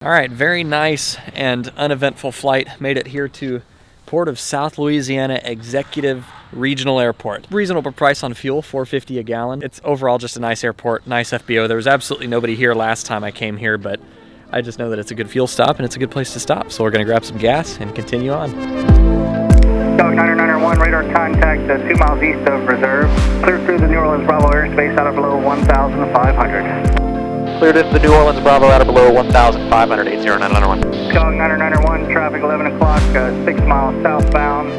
All right, very nice and uneventful flight. Made it here to Port of South Louisiana Executive Regional Airport. Reasonable price on fuel, $4.50 a gallon. It's overall just a nice airport, nice FBO. There was absolutely nobody here last time I came here, but I just know that it's a good fuel stop and it's a good place to stop. So we're gonna grab some gas and continue on. Dog 991, radar contact 2 miles east of Reserve. Clear through the New Orleans Bravo airspace out of below 1,500. Cleared into the New Orleans Bravo out of below 1,500, 80991. Dog 991, traffic 11 o'clock, 6 miles southbound.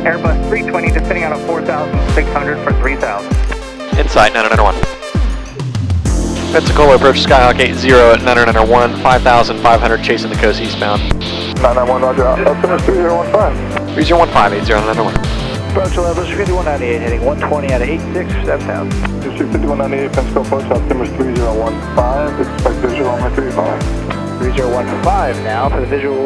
Airbus 320 descending out of 4,600 for 3,000. Insight 991. Pensacola approach Skyhawk 80 at 991, 5,500 chasing the coast eastbound. 991, roger. Altimeter 3015. 3015, 80991. Approach 11, 5198, heading 120 out of 86 for 7,000. District 5198, Pensacola approach, altimeter 3015. Expect visual on my 35. 3015 now for the visual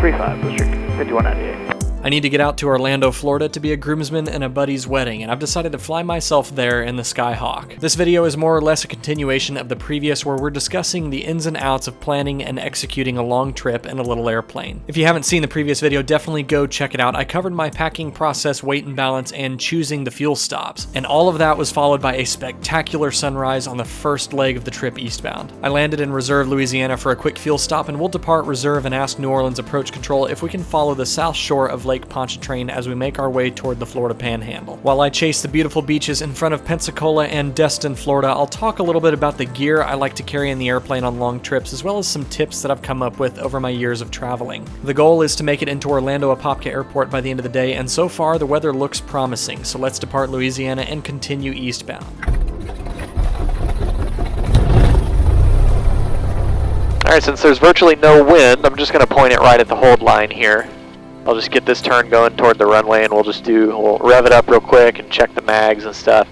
35, District 5198. I need to get out to Orlando, Florida to be a groomsman in a buddy's wedding, and I've decided to fly myself there in the Skyhawk. This video is more or less a continuation of the previous, where we're discussing the ins and outs of planning and executing a long trip in a little airplane. If you haven't seen the previous video, definitely go check it out. I covered my packing process, weight and balance, and choosing the fuel stops. And all of that was followed by a spectacular sunrise on the first leg of the trip eastbound. I landed in Reserve, Louisiana for a quick fuel stop, and we'll depart Reserve and ask New Orleans approach control if we can follow the south shore of Lake Pontchartrain as we make our way toward the Florida Panhandle. While I chase the beautiful beaches in front of Pensacola and Destin, Florida, I'll talk a little bit about the gear I like to carry in the airplane on long trips, as well as some tips that I've come up with over my years of traveling. The goal is to make it into Orlando Apopka Airport by the end of the day, and so far the weather looks promising, so let's depart Louisiana and continue eastbound. Alright, since there's virtually no wind, I'm just going to point it right at the hold line here. I'll just get this turn going toward the runway, and we'll rev it up real quick and check the mags and stuff,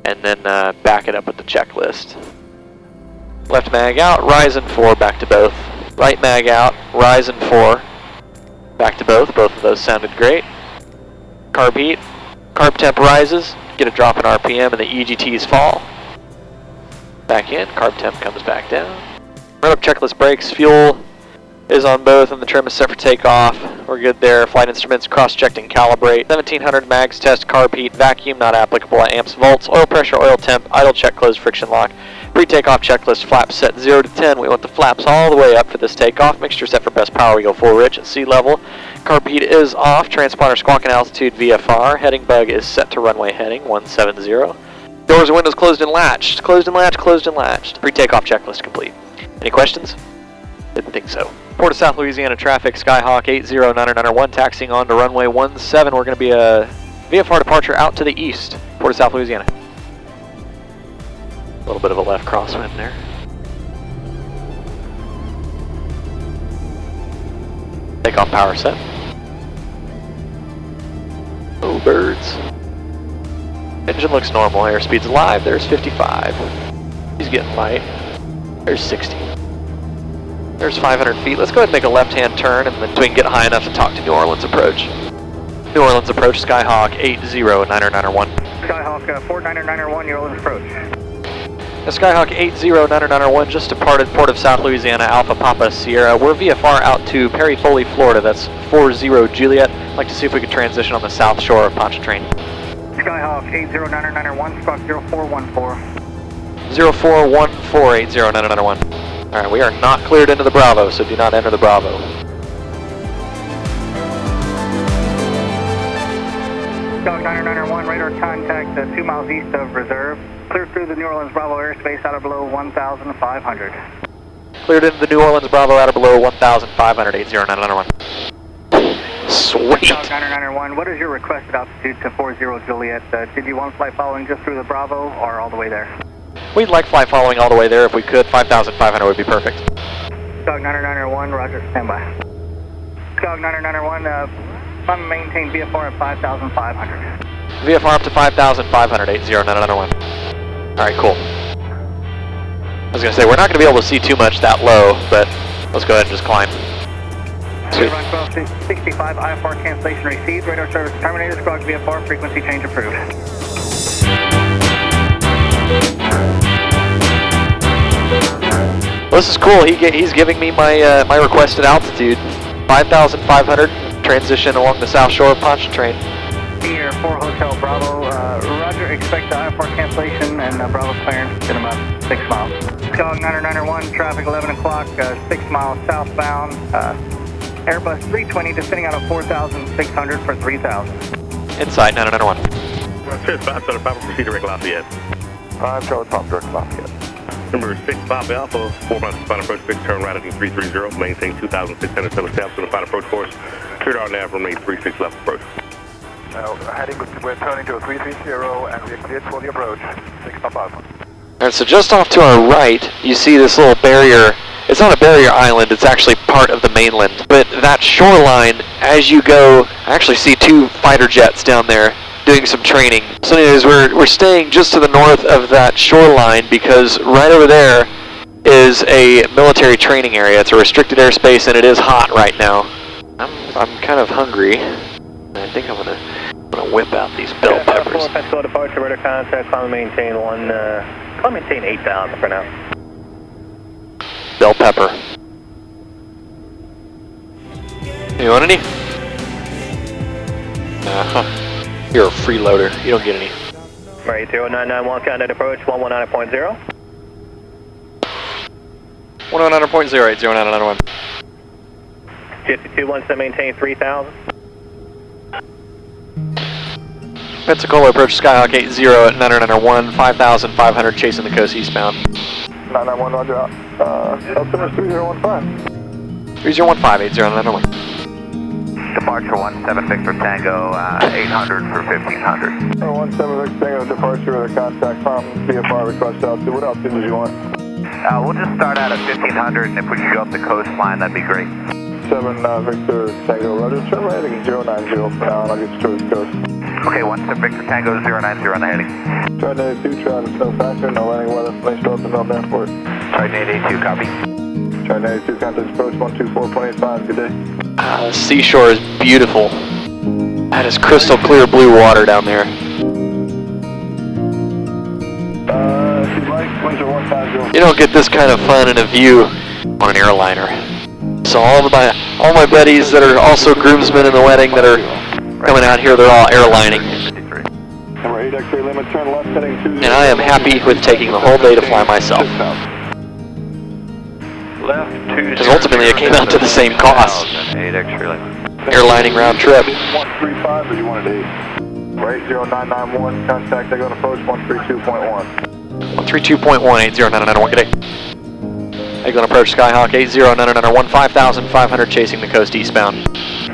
and then back it up with the checklist. Left mag out, rise and 4, back to both. Right mag out, rise and 4, back to both. Both of those sounded great. Carb heat, carb temp rises, get a drop in RPM, and the EGTs fall. Back in, carb temp comes back down. Run up checklist brakes, fuel is on both, and the trim is set for takeoff. We're good there. Flight instruments cross-checked and calibrate. 1700 mags test, carb heat, vacuum not applicable at amps, volts, oil pressure, oil temp, idle check, closed friction lock. Pre-takeoff checklist, flaps set 0 to 10. We want the flaps all the way up for this takeoff. Mixture set for best power. We go full rich at sea level. Carb heat is off. Transponder squawking altitude VFR. Heading bug is set to runway heading 170. Doors and windows closed and latched. Closed and latched, closed and latched. Pre-takeoff checklist complete. Any questions? Didn't think so. Port of South Louisiana traffic, Skyhawk 809991, taxiing on to runway 17. We're going to be a VFR departure out to the east, Port of South Louisiana. A little bit of a left crosswind there. Takeoff power set. Oh, birds. Engine looks normal, airspeed's live, there's 55. He's getting light. There's 60. There's 500 feet. Let's go ahead and make a left-hand turn, and then we can get high enough to talk to New Orleans approach. New Orleans approach, Skyhawk 809991. Skyhawk 4991, New Orleans approach. The Skyhawk 809991 just departed Port of South Louisiana, Alpha Papa Sierra. We're VFR out to Perry Foley, Florida. That's 40 Juliet. I'd like to see if we could transition on the south shore of Pontchartrain. Skyhawk 809991, squawk 0414. 0414 809991. Alright, we are not cleared into the Bravo, so do not enter the Bravo. Dog 991, radar contact 2 miles east of Reserve. Clear through the New Orleans Bravo airspace out of below 1,500. Cleared into the New Orleans Bravo out of below 1,500, 80991. Sweet! Dog 991, what is your requested altitude to 40 Juliet? Did you want to fly following just through the Bravo or all the way there? We'd like fly following all the way there if we could. 5,500 would be perfect. Dog 991, roger, standby. Dog 991, I'm maintain VFR at 5,500. VFR up to 5,500, 80991. Alright, cool. I was going to say, we're not going to be able to see too much that low, but let's go ahead and just climb. Sweet. Run 1265, IFR cancellation received, radar service terminated, squawk VFR, frequency change approved. This is cool. He's giving me my my requested altitude, 5,500. Transition along the south shore of Pontchartrain. Here, 4 Hotel Bravo. Roger, expect the I-4 cancellation and Bravo clearance in about 6 miles. Skog 9901, traffic 11 o'clock, 6 miles southbound. Airbus 320 descending out of 4,600 for 3,000. Inside 9901. Cheers, 575, proceed direct Lafayette. 5 Charlie Pop, direct Lafayette. Number 6, Pop Alpha, 4 miles to final approach, fixed turn right heading 330, maintain 2,607 steps to the final approach course. Cleared our nav, remain 36 left approach. We're turning to a 330 and we're cleared for the approach. 6 Pop Alpha. Alright, so just off to our right, you see this little barrier. It's not a barrier island, it's actually part of the mainland. But that shoreline, as you go, I actually see 2 fighter jets down there doing some training. So anyways, we're staying just to the north of that shoreline because right over there is a military training area. It's a restricted airspace and it is hot right now. I'm kind of hungry. I think I'm gonna whip out these bell peppers. Pensacola departure, radar contact, climb maintain 8,000 for now. Bell pepper. You want any? You're a freeloader. You don't get any. Right, 0991, contact approach, 119.0. 119.0, 80991. JT2 wants to maintain 3,000. Pensacola approach Skyhawk 80 at 9901, 5,500 chasing the coast eastbound. 991, roger out. Altimeter 3015. 3015, 80991. Departure 17 Victor Tango, 800 for 1,500. 17 Victor Tango, departure with a contact from VFR request altitude. What altitude did you want? We'll just start out at 1,500, and if we could go up the coastline, that'd be great. 7 Victor Tango, roger. Turn right heading 090 for now, and I'll get you towards the coast. Okay, 17 Victor Tango, 090 on the heading. Trident 82, Trident no factor, no landing weather information open to Melbourne Airport. Trident 82, copy. Trident 82, contact approach 124.85, good day. The seashore is beautiful. That is crystal clear blue water down there. If you'd like, winds are 150. You don't get this kind of fun and a view on an airliner. So all my buddies that are also groomsmen in the wedding that are coming out here, they're all airlining. Number 8 X-ray limit, turn left heading 20. And I am happy with taking the whole day to fly myself. Left 2. Because ultimately it came out to the same cost. 8 X-ray limit. Airlining round trip. 135 or you wanted 8? Right, 0991, contact, they're going to approach 132.1. 132.1, 80991, good day. They're going to approach Skyhawk 80991, 5,500 chasing the coast eastbound.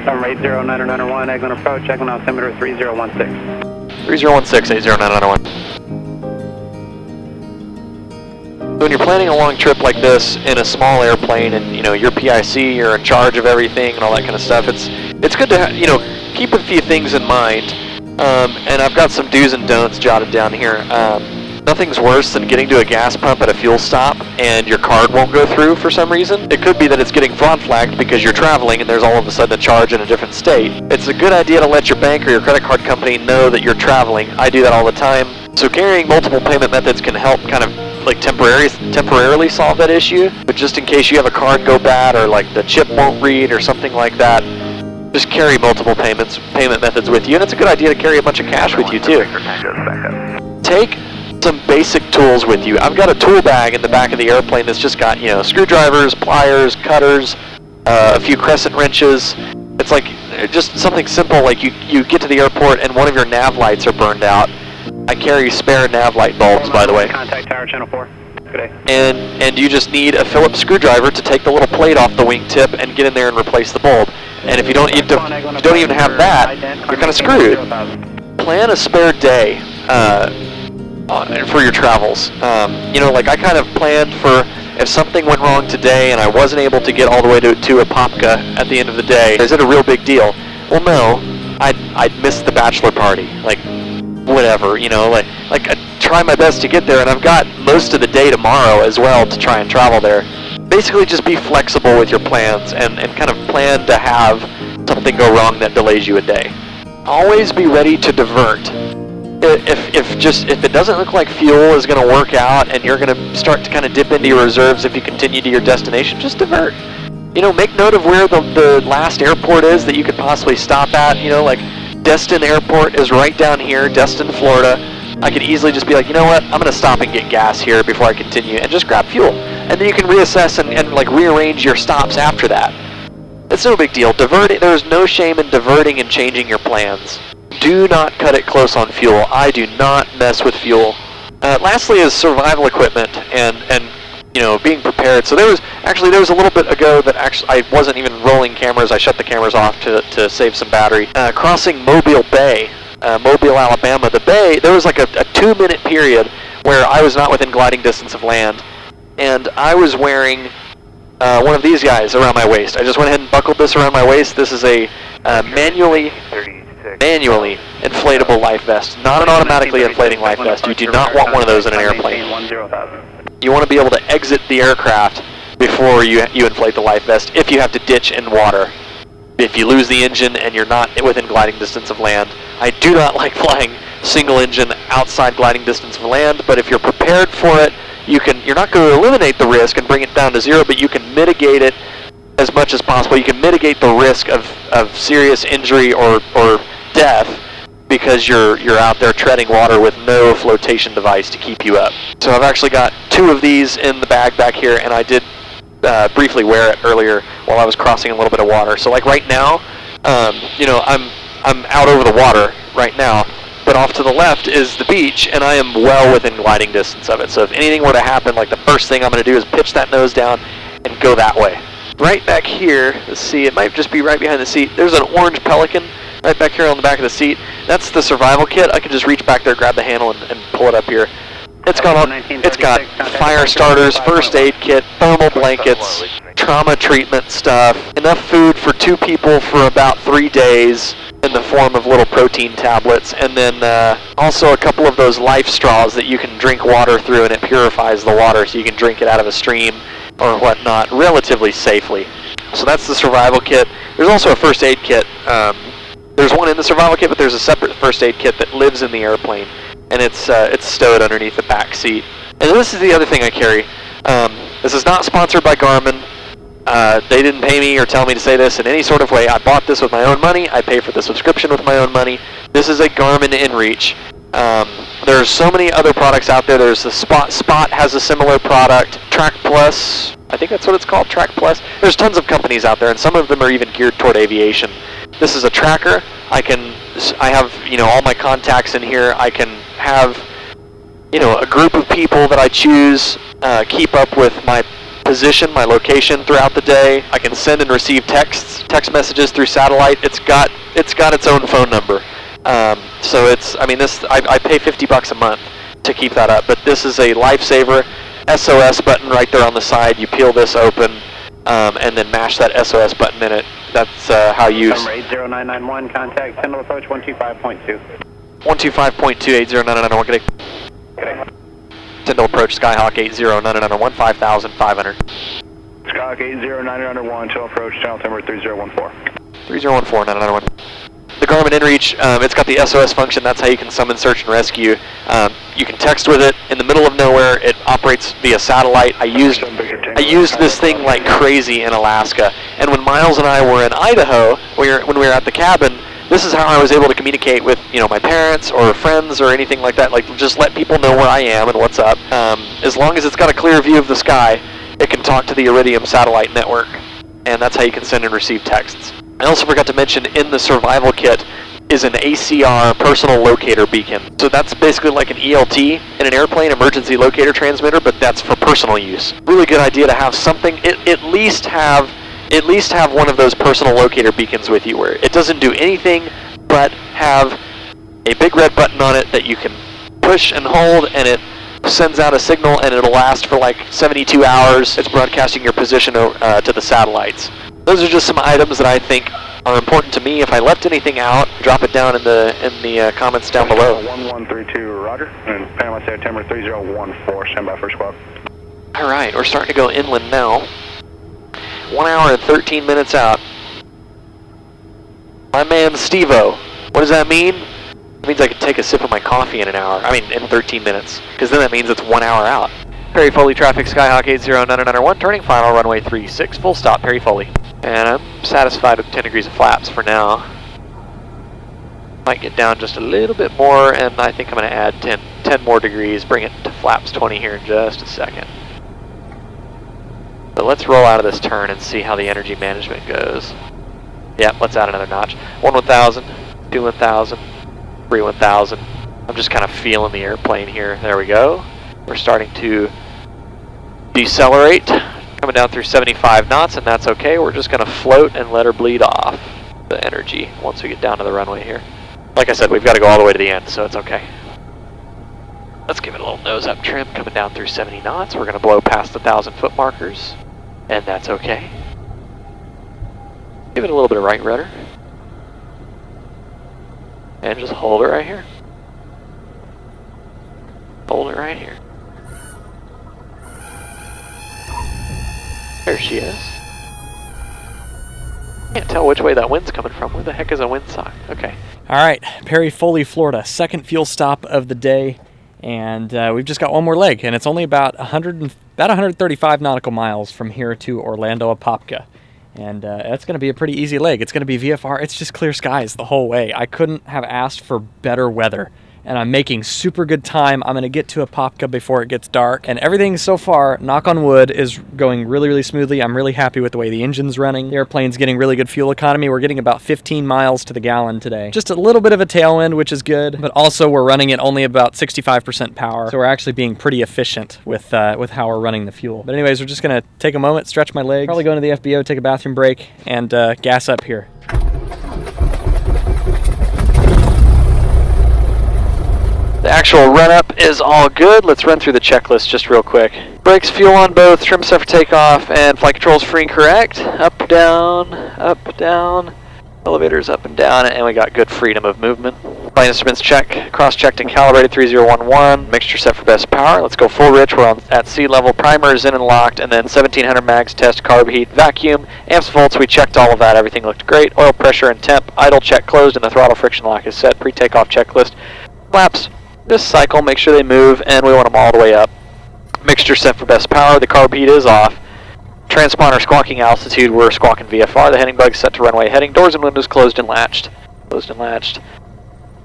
Number 80991, I'm going to approach, checking altimeter 3016. 3016, 80991. When you're planning a long trip like this in a small airplane and, you know, you're PIC, you're in charge of everything and all that kind of stuff, it's good to, you know, keep a few things in mind. And I've got some do's and don'ts jotted down here. Nothing's worse than getting to a gas pump at a fuel stop and your card won't go through for some reason. It could be that it's getting fraud flagged because you're traveling and there's all of a sudden a charge in a different state. It's a good idea to let your bank or your credit card company know that you're traveling. I do that all the time. So carrying multiple payment methods can help kind of like temporarily solve that issue. But just in case you have a card go bad or like the chip won't read or something like that, just carry multiple payment methods with you. And it's a good idea to carry a bunch of cash with you too. Take some basic tools with you. I've got a tool bag in the back of the airplane that's just got, you know, screwdrivers, pliers, cutters, a few crescent wrenches. It's like just something simple, like you get to the airport and one of your nav lights are burned out. I carry spare nav light bulbs, by the way. Contact tower channel 4. Good day. And you just need a Phillips screwdriver to take the little plate off the wingtip and get in there and replace the bulb. And if you don't even have that, you're kind of screwed. Plan a spare day for your travels. You know, like I kind of planned for if something went wrong today and I wasn't able to get all the way to Apopka at the end of the day, is it a real big deal? Well, no, I'd miss the bachelor party. Like, whatever, you know, like I try my best to get there, and I've got most of the day tomorrow as well to try and travel there. Basically, just be flexible with your plans and kind of plan to have something go wrong that delays you a day. Always be ready to divert if it doesn't look like fuel is going to work out and you're going to start to kind of dip into your reserves if you continue to your destination, just divert. You know, make note of where the last airport is that you could possibly stop at. You know, like Destin Airport is right down here, Destin, Florida. I could easily just be like, you know what, I'm going to stop and get gas here before I continue, and just grab fuel. And then you can reassess and like rearrange your stops after that. It's no big deal. Diverting, there's no shame in diverting and changing your plans. Do not cut it close on fuel. I do not mess with fuel. Lastly is survival equipment and you know, being prepared. So there was a little bit ago that I wasn't even rolling cameras. I shut the cameras off to save some battery. Crossing Mobile Bay, Mobile, Alabama. The bay, there was like a 2-minute period where I was not within gliding distance of land, and I was wearing one of these guys around my waist. I just went ahead and buckled this around my waist. This is a manually inflatable life vest, not an automatically inflating life vest. You do not want one of those in an airplane. You want to be able to exit the aircraft before you inflate the life vest if you have to ditch in water. If you lose the engine and you're not within gliding distance of land. I do not like flying single engine outside gliding distance of land, but if you're prepared for it, you're not going to eliminate the risk and bring it down to zero, but you can mitigate it as much as possible. You can mitigate the risk of serious injury or death because you're out there treading water with no flotation device to keep you up. So I've actually got 2 of these in the bag back here, and I did briefly wear it earlier while I was crossing a little bit of water. So like right now, you know, I'm out over the water right now, but off to the left is the beach, and I am well within gliding distance of it. So if anything were to happen, like the first thing I'm going to do is pitch that nose down and go that way. Right back here, let's see, it might just be right behind the seat. There's an orange Pelican right back here on the back of the seat. That's the survival kit. I can just reach back there, grab the handle, and pull it up here. It's got fire starters, first aid kit, thermal blankets, trauma treatment stuff, enough food for 2 people for about 3 days in the form of little protein tablets, and then also a couple of those life straws that you can drink water through, and it purifies the water so you can drink it out of a stream or whatnot relatively safely. So that's the survival kit. There's also a first aid kit. There's one in the survival kit, but there's a separate first aid kit that lives in the airplane, and it's stowed underneath the back seat. And this is the other thing I carry. This is not sponsored by Garmin. They didn't pay me or tell me to say this in any sort of way. I bought this with my own money. I pay for the subscription with my own money. This is a Garmin InReach. There's so many other products out there. There's the Spot. Spot has a similar product. Track Plus, I think that's what it's called, Track Plus. There's tons of companies out there, and some of them are even geared toward aviation. This is a tracker. I have, you know, all my contacts in here. I can have, you know, a group of people that I choose, keep up with my position, my location throughout the day. I can send and receive text messages through satellite. It's got its own phone number. So I pay $50 a month to keep that up, but this is a lifesaver. SOS button right there on the side. You peel this open, and then mash that SOS button in it. That's how you use. 80991, contact Tyndall approach 125.2. 125.2, 80991, good day. Tyndall approach, Skyhawk 80991, 5,500. Skyhawk 80991, Tyndall approach, channel timber 3014. 3014, 991. The Garmin InReach, it's got the SOS function. That's how you can summon, search, and rescue. You can text with it in the middle of nowhere. It operates via satellite. I used this thing like crazy in Alaska. And when Miles and I were in Idaho, when we were at the cabin, this is how I was able to communicate with, you know, my parents or friends or anything like that. Like, just let people know where I am and what's up. As long as it's got a clear view of the sky, it can talk to the Iridium satellite network. And that's how you can send and receive texts. I also forgot to mention, in the survival kit is an ACR personal locator beacon. So that's basically like an ELT in an airplane, emergency locator transmitter, but that's for personal use. Really good idea to have something, at least have one of those personal locator beacons with you, where it doesn't do anything but have a big red button on it that you can push and hold, and it sends out a signal, and it'll last for like 72 hours. It's broadcasting your position to the satellites. Those are just some items that I think are important to me. If I left anything out, drop it down in the comments down below. 1132, Roger. And Panama September 3014, stand by for squad. All right, we're starting to go inland now. 1 hour and 13 minutes out. My man Steve-O. What does that mean? It means I can take a sip of my coffee in an hour. I mean, in 13 minutes. Because then that means it's 1 hour out. Perry Foley traffic, Skyhawk 80991, turning final, runway 36, full stop, Perry Foley. And I'm satisfied with 10 degrees of flaps for now. Might get down just a little bit more, and I think I'm going to add 10 more degrees, bring it to flaps 20 here in just a second. But let's roll out of this turn and see how the energy management goes. Yep, let's add another notch. 1 1000, 2 1000, 3 1000. I'm just kind of feeling the airplane here. There we go. We're starting to decelerate, coming down through 75 knots, and that's okay. We're just going to float and let her bleed off the energy once we get down to the runway here. Like I said, we've got to go all the way to the end, so it's okay. Let's give it a little nose up trim, coming down through 70 knots. We're going to blow past the 1,000-foot markers, and that's okay. Give it a little bit of right rudder. And just hold it right here. Hold it right here. There she is. Can't tell which way that wind's coming from. Where the heck is a windsock? Okay. All right, Perry Foley, Florida, second fuel stop of the day, and we've just got one more leg, and it's only about 135 nautical miles from here to Orlando, Apopka. And that's going to be a pretty easy leg. It's going to be VFR. It's just clear skies the whole way. I couldn't have asked for better weather. And I'm making super good time. I'm going to get to Apopka before it gets dark. And everything so far, knock on wood, is going really, really smoothly. I'm really happy with the way the engine's running. The airplane's getting really good fuel economy. We're getting about 15 miles to the gallon today. Just a little bit of a tailwind, which is good. But also we're running it only about 65% power. So we're actually being pretty efficient with how we're running the fuel. But anyways, we're just going to take a moment, stretch my legs, probably go into the FBO, take a bathroom break, and gas up here. The actual run-up is all good. Let's run through the checklist just real quick. Brakes, fuel on both, trim set for takeoff, and flight controls free and correct. Up, down, elevators up and down, and we got good freedom of movement. Flight instruments check, cross-checked and calibrated 3011, mixture set for best power. Let's go full rich, we're at sea level, primer is in and locked, and then 1700 mags test, carb heat, vacuum, amps, volts, we checked all of that, everything looked great. Oil pressure and temp, idle check closed, and the throttle friction lock is set, pre-takeoff checklist. Flaps. Just cycle, make sure they move, and we want them all the way up. Mixture set for best power, the carb heat is off. Transponder squawking altitude, we're squawking VFR. The heading bug set to runway heading. Doors and windows closed and latched.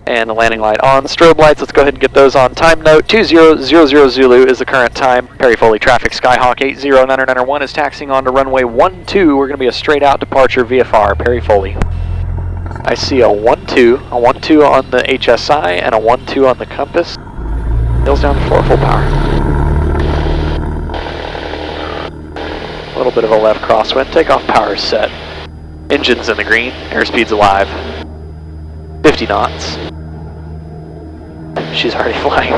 And the landing light on. Strobe lights, let's go ahead and get those on. Time note, 2000 Zulu is the current time. Perry Foley traffic, Skyhawk 80991 is taxiing on to runway 12. We're going to be a straight out departure VFR, Perry Foley. I see a 1-2 on the HSI, and a 1-2 on the compass. Heels down to floor, full power. A little bit of a left crosswind, takeoff power is set. Engine's in the green, airspeed's alive. 50 knots. She's already flying.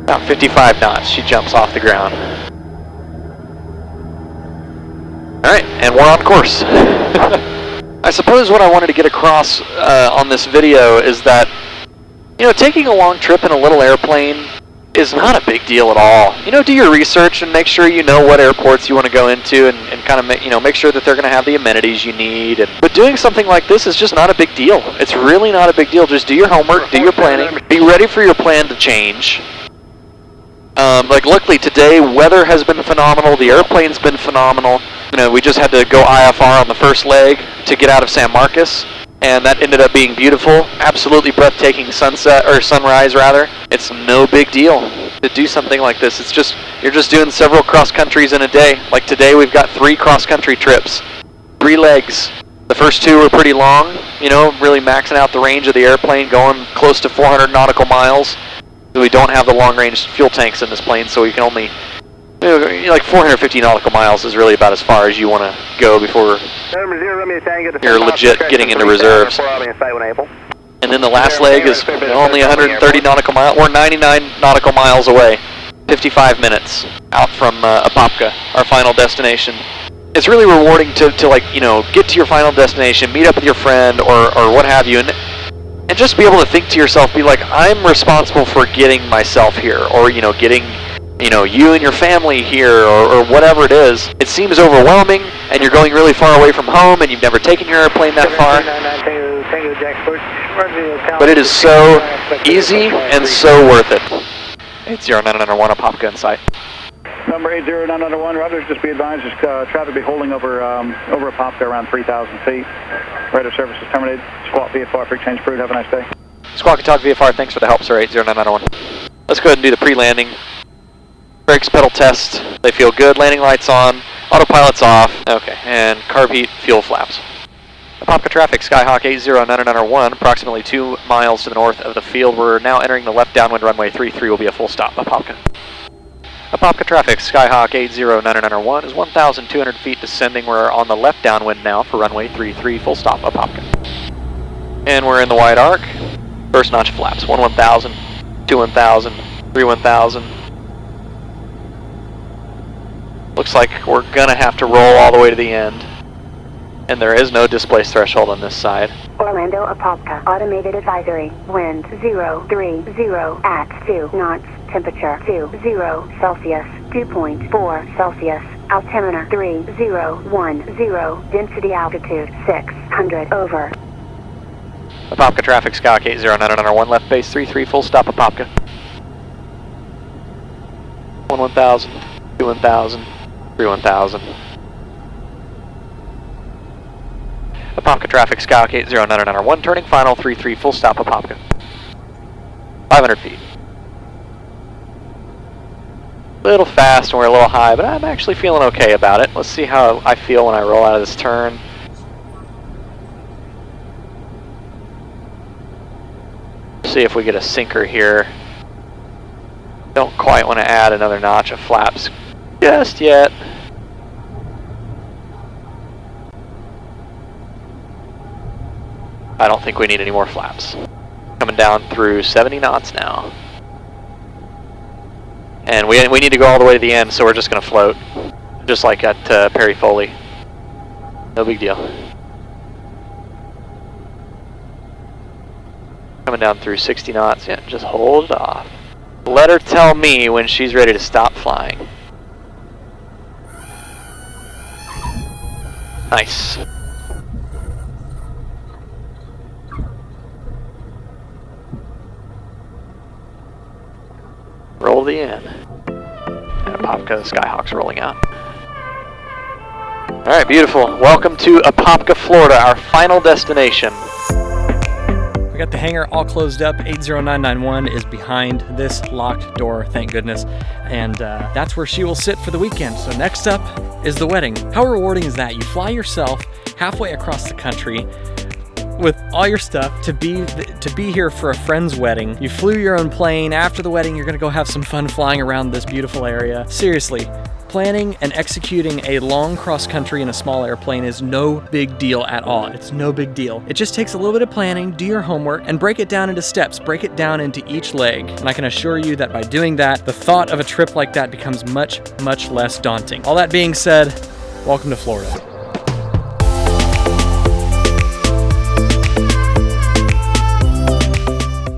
About 55 knots, she jumps off the ground. Alright, and we're on course. I suppose what I wanted to get across on this video is that, you know, taking a long trip in a little airplane is not a big deal at all. You know, do your research and make sure you know what airports you want to go into, and kind of make sure that they're going to have the amenities you need. But doing something like this is just not a big deal. It's really not a big deal. Just do your homework, do your planning, be ready for your plan to change. Like luckily today, weather has been phenomenal, the airplane's been phenomenal. You know, we just had to go IFR on the first leg to get out of San Marcos, and that ended up being beautiful. Absolutely breathtaking sunset, or sunrise rather. It's no big deal to do something like this. It's just, you're just doing several cross countries in a day. Like today we've got 3 cross country trips, 3 legs. The first 2 were pretty long, you know, really maxing out the range of the airplane, going close to 400 nautical miles. We don't have the long-range fuel tanks in this plane, so we can only, you know, like 450 nautical miles is really about as far as you want to go before you're legit getting into reserves. And then the last leg is only 130 nautical miles, or 99 nautical miles away, 55 minutes out from Apopka, our final destination. It's really rewarding to like, you know, get to your final destination, meet up with your friend or what have you, and just be able to think to yourself, be like, I'm responsible for getting myself here, or, you know, getting, you know, you and your family here, or whatever it is. It seems overwhelming, and you're going really far away from home, and you've never taken your airplane that far. Tango Jack Bush. But it is so easy and so worth it. 80991 Apopka in sight. Number 80991, Roger, just be advised, traffic will be holding over Apopka around 3,000 feet. Radar service is terminated. Squawk VFR for exchange approved. Have a nice day. Squawk and Talk VFR, thanks for the help, sir, 80991. Let's go ahead and do the pre-landing. Brakes, pedal test, they feel good. Landing lights on, autopilot's off. Okay, and carb heat, fuel flaps. Apopka traffic, Skyhawk 80991, approximately 2 miles to the north of the field. We're now entering the left downwind runway 33 will be a full stop, Apopka. Apopka traffic, Skyhawk 80991 is 1,200 feet descending. We're on the left downwind now for runway 33, full stop, Apopka. And we're in the wide arc. First notch flaps, 1 1000, 2 1000, 3 1000. Looks like we're gonna have to roll all the way to the end. And there is no displace threshold on this side. Orlando Apopka, automated advisory, wind 030 at 2 knots, temperature 20 Celsius, 2.4 Celsius, altimeter 3010, density altitude 600, over. Apopka traffic, Skyhawk 80991, left base 33, full stop, Apopka. 1 1000, 2 1000, 3 1000. Apopka traffic, Skyhawk 80991, turning final 33, full stop, Apopka. 500 feet. A little fast and we're a little high, but I'm actually feeling okay about it. Let's see how I feel when I roll out of this turn. See if we get a sinker here. Don't quite want to add another notch of flaps just yet. I don't think we need any more flaps. Coming down through 70 knots now. And we need to go all the way to the end, so we're just going to float. Just like at Perry Foley. No big deal. Coming down through 60 knots. Yeah, just hold it off. Let her tell me when she's ready to stop flying. Nice. Roll the end. And Apopka, Skyhawk's rolling out. Alright, beautiful. Welcome to Apopka, Florida, our final destination. We got the hangar all closed up. 80991 is behind this locked door, thank goodness. And that's where she will sit for the weekend. So next up is the wedding. How rewarding is that? You fly yourself halfway across the country with all your stuff to be here for a friend's wedding. You flew your own plane. After the wedding, you're gonna go have some fun flying around this beautiful area. Seriously, planning and executing a long cross country in a small airplane is no big deal at all. It's no big deal. It just takes a little bit of planning, do your homework, and break it down into steps. Break it down into each leg. And I can assure you that by doing that, the thought of a trip like that becomes much, much less daunting. All that being said, welcome to Florida.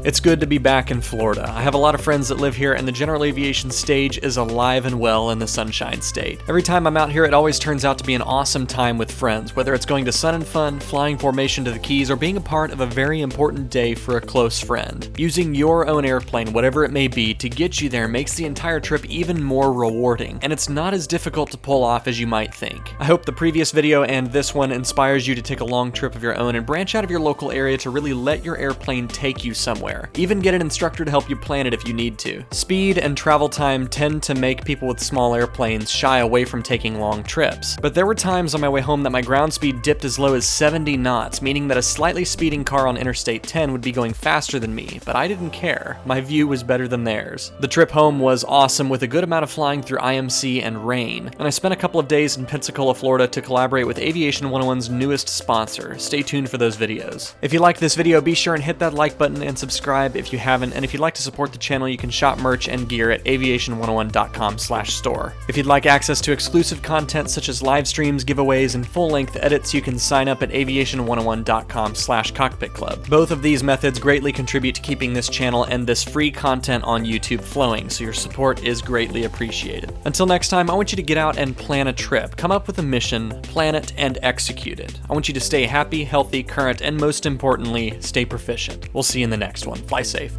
It's good to be back in Florida. I have a lot of friends that live here, and the general aviation stage is alive and well in the Sunshine State. Every time I'm out here, it always turns out to be an awesome time with friends, whether it's going to Sun and Fun, flying formation to the Keys, or being a part of a very important day for a close friend. Using your own airplane, whatever it may be, to get you there makes the entire trip even more rewarding, and it's not as difficult to pull off as you might think. I hope the previous video and this one inspires you to take a long trip of your own and branch out of your local area to really let your airplane take you somewhere. Even get an instructor to help you plan it if you need to. Speed and travel time tend to make people with small airplanes shy away from taking long trips. But there were times on my way home that my ground speed dipped as low as 70 knots, meaning that a slightly speeding car on Interstate 10 would be going faster than me, but I didn't care. My view was better than theirs. The trip home was awesome with a good amount of flying through IMC and rain, and I spent a couple of days in Pensacola, Florida to collaborate with Aviation 101's newest sponsor. Stay tuned for those videos. If you liked this video, be sure and hit that like button and subscribe subscribe if you haven't, and if you'd like to support the channel, you can shop merch and gear at aviation101.com/store. If you'd like access to exclusive content such as live streams, giveaways, and full-length edits, you can sign up at aviation101.com/cockpit club. Both of these methods greatly contribute to keeping this channel and this free content on YouTube flowing, so your support is greatly appreciated. Until next time, I want you to get out and plan a trip. Come up with a mission, plan it, and execute it. I want you to stay happy, healthy, current, and most importantly, stay proficient. We'll see you in the next one. Fly safe.